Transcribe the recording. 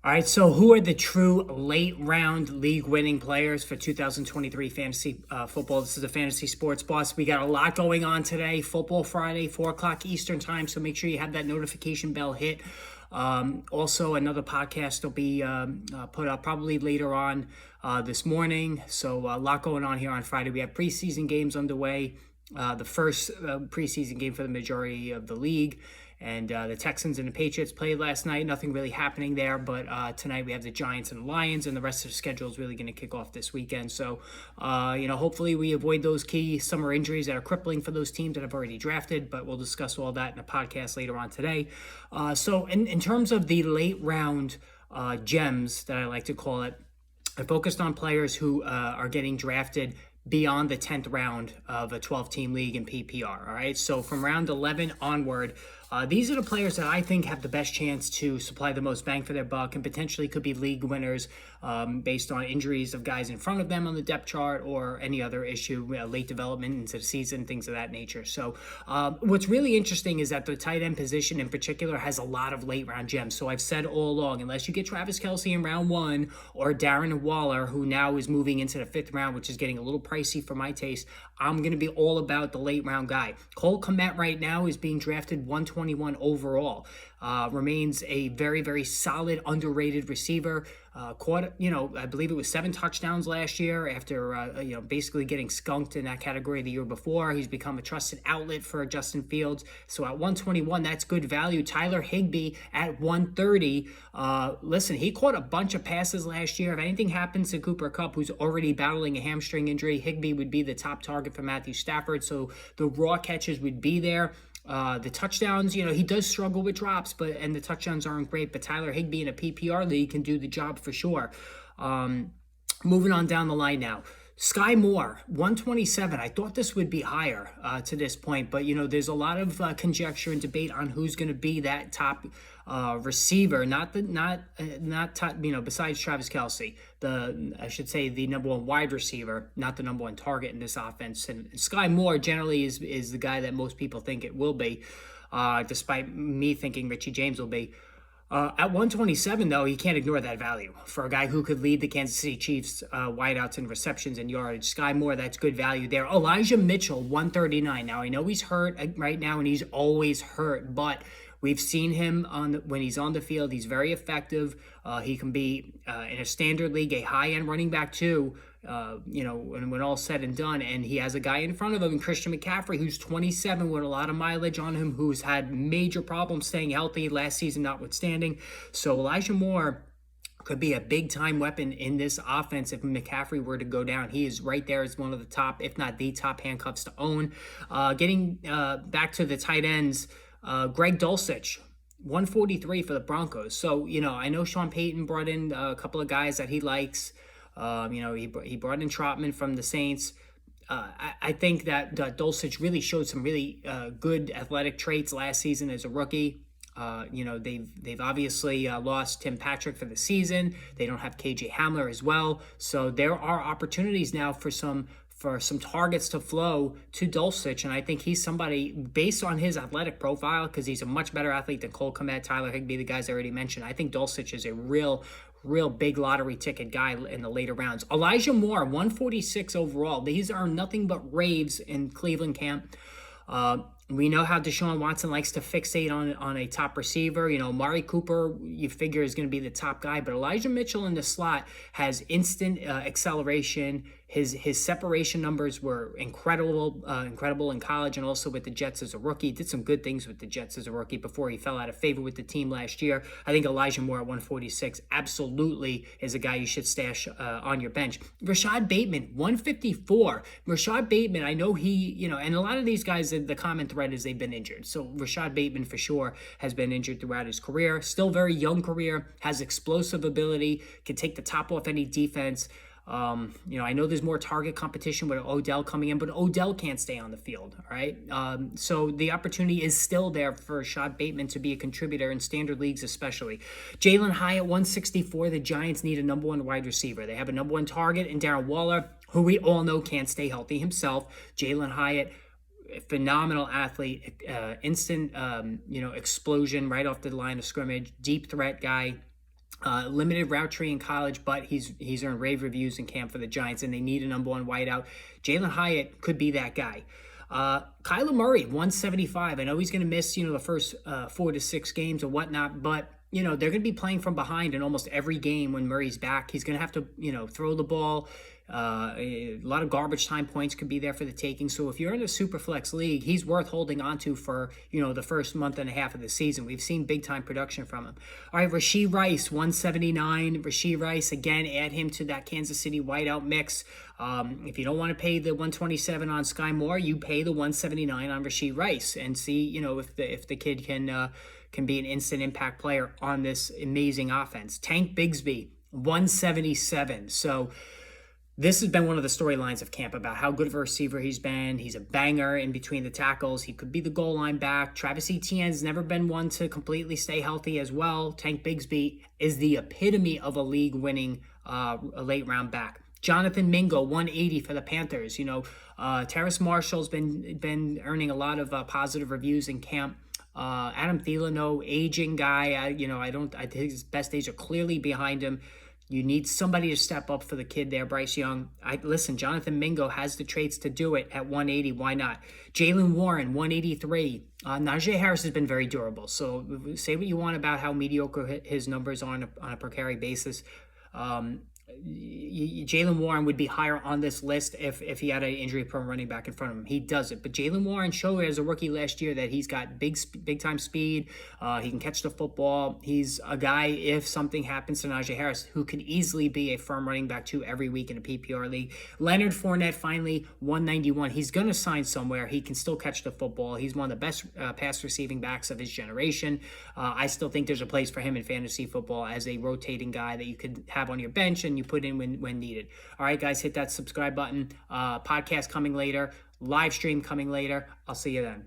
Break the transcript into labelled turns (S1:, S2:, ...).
S1: All right, so who are the true late round league winning players for 2023 fantasy football? This is the Fantasy Sports Boss. We got a lot going on today. Football Friday, 4 o'clock Eastern time. So make sure you have that notification bell hit. Also, another podcast will be put up probably later on this morning. So a lot going on here on Friday. We have preseason games underway. The first preseason game for the majority of the league. And the Texans and the Patriots played last night. Nothing really happening there. But tonight we have the Giants and Lions, and the rest of the schedule is really going to kick off this weekend. So, hopefully we avoid those key summer injuries that are crippling for those teams that have already drafted. But we'll discuss all that in a podcast later on today. So in terms of the late round gems, that I like to call it, I focused on players who are getting drafted beyond the 10th round of a 12-team league in PPR, all right? So from round 11 onward, these are the players that I think have the best chance to supply the most bang for their buck and potentially could be league winners based on injuries of guys in front of them on the depth chart or any other issue, late development into the season, things of that nature. So what's really interesting is that the tight end position in particular has a lot of late round gems. So I've said all along, unless you get Travis Kelce in round 1 or Darren Waller, who now is moving into the 5th round, which is getting a little pricey for my taste, I'm going to be all about the late round guy. Cole Kmet right now is being drafted 121 overall. Remains a very, very solid, underrated receiver. Caught, I believe it was 7 touchdowns last year after, basically getting skunked in that category the year before. He's become a trusted outlet for Justin Fields. So at 121, that's good value. Tyler Higbee at 130. Listen, he caught a bunch of passes last year. If anything happens to Cooper Kupp, who's already battling a hamstring injury, Higbee would be the top target for Matthew Stafford. So the raw catches would be there. The touchdowns, he does struggle with drops, and the touchdowns aren't great, but Tyler Higbee in a PPR league can do the job for sure. Moving on down the line now. Sky Moore, 127. I thought this would be higher to this point, but there's a lot of conjecture and debate on who's going to be that top receiver, not top, besides Travis Kelce, the number one wide receiver, not the number one target in this offense. And Sky Moore generally is the guy that most people think it will be, despite me thinking Richie James will be. At 127, though, you can't ignore that value. For a guy who could lead the Kansas City Chiefs wideouts in receptions and yardage, Sky Moore, that's good value there. Elijah Mitchell, 139. Now, I know he's hurt right now, and he's always hurt, but we've seen him when he's on the field. He's very effective. He can be, in a standard league, a high-end running back, too. When all's said and done, and he has a guy in front of him, Christian McCaffrey, who's 27 with a lot of mileage on him, who's had major problems staying healthy last season notwithstanding. So Elijah Moore could be a big-time weapon in this offense if McCaffrey were to go down. He is right there as one of the top, if not the top handcuffs to own. Getting back to the tight ends, Greg Dulcich, 143 for the Broncos. So, I know Sean Payton brought in a couple of guys that he likes. He brought in Trotman from the Saints. I think that Dulcich really showed some really good athletic traits last season as a rookie. They've obviously lost Tim Patrick for the season. They don't have KJ Hamler as well. So there are opportunities now for some targets to flow to Dulcich, and I think he's somebody, based on his athletic profile, because he's a much better athlete than Cole Kmet, Tyler Higbee, the guys I already mentioned. I think Dulcich is a real big lottery ticket guy in the later rounds. Elijah Moore, 146 overall. These are nothing but raves in Cleveland camp. We know how Deshaun Watson likes to fixate on a top receiver. Amari Cooper, you figure, is going to be the top guy, but Elijah Mitchell in the slot has instant acceleration. His separation numbers were incredible in college and also with the Jets as a rookie. He did some good things with the Jets as a rookie before he fell out of favor with the team last year. I think Elijah Moore at 146 absolutely is a guy you should stash on your bench. Rashad Bateman, 154. Rashad Bateman, I know he, and a lot of these guys, the common thread is they've been injured. So Rashad Bateman for sure has been injured throughout his career. Still very young career, has explosive ability, can take the top off any defense. I know there's more target competition with Odell coming in, but Odell can't stay on the field, all right? So the opportunity is still there for Rashad Bateman to be a contributor in standard leagues especially. Jalen Hyatt, 164. The Giants need a number one wide receiver. They have a number one target in Darren Waller, who we all know can't stay healthy himself. Jalen Hyatt, phenomenal athlete, instant, explosion right off the line of scrimmage, deep threat guy. Limited route tree in college, but he's earned rave reviews in camp for the Giants, and they need a number one wideout. Jalen Hyatt could be that guy. Kyler Murray, 175. I know he's going to miss, the first 4 to 6 games or whatnot, but they're going to be playing from behind in almost every game when Murray's back. He's going to have to, throw the ball. A lot of garbage time points could be there for the taking. So if you're in a super flex league, he's worth holding on to for, the first month and a half of the season. We've seen big time production from him. All right, Rashee Rice, 179. Rashee Rice, again, add him to that Kansas City whiteout mix. If you don't want to pay the 127 on Sky Moore, you pay the 179 on Rashee Rice and see, if the kid can be an instant impact player on this amazing offense. Tank Bigsby, 177. So this has been one of the storylines of camp about how good of a receiver he's been. He's a banger in between the tackles. He could be the goal line back. Travis Etienne's never been one to completely stay healthy as well. Tank Bigsby is the epitome of a league-winning a late-round back. Jonathan Mingo, 180 for the Panthers. Terrace Marshall's been earning a lot of positive reviews in camp. Adam Thielen, aging guy. I think his best days are clearly behind him. You need somebody to step up for the kid there, Bryce Young. Listen, Jonathan Mingo has the traits to do it at 180. Why not? Jaylen Warren, 183. Najee Harris has been very durable. So say what you want about how mediocre his numbers are on a per carry basis. Jaylen Warren would be higher on this list if he had an injury-prone running back in front of him. He doesn't. But Jaylen Warren showed as a rookie last year that he's got big-time speed. He can catch the football. He's a guy, if something happens to Najee Harris, who could easily be a firm running back too every week in a PPR league. Leonard Fournette, finally, 191. He's going to sign somewhere. He can still catch the football. He's one of the best pass-receiving backs of his generation. I still think there's a place for him in fantasy football as a rotating guy that you could have on your bench and you put in when needed. All right, guys, hit that subscribe button. Podcast coming later. Live stream coming later. I'll see you then.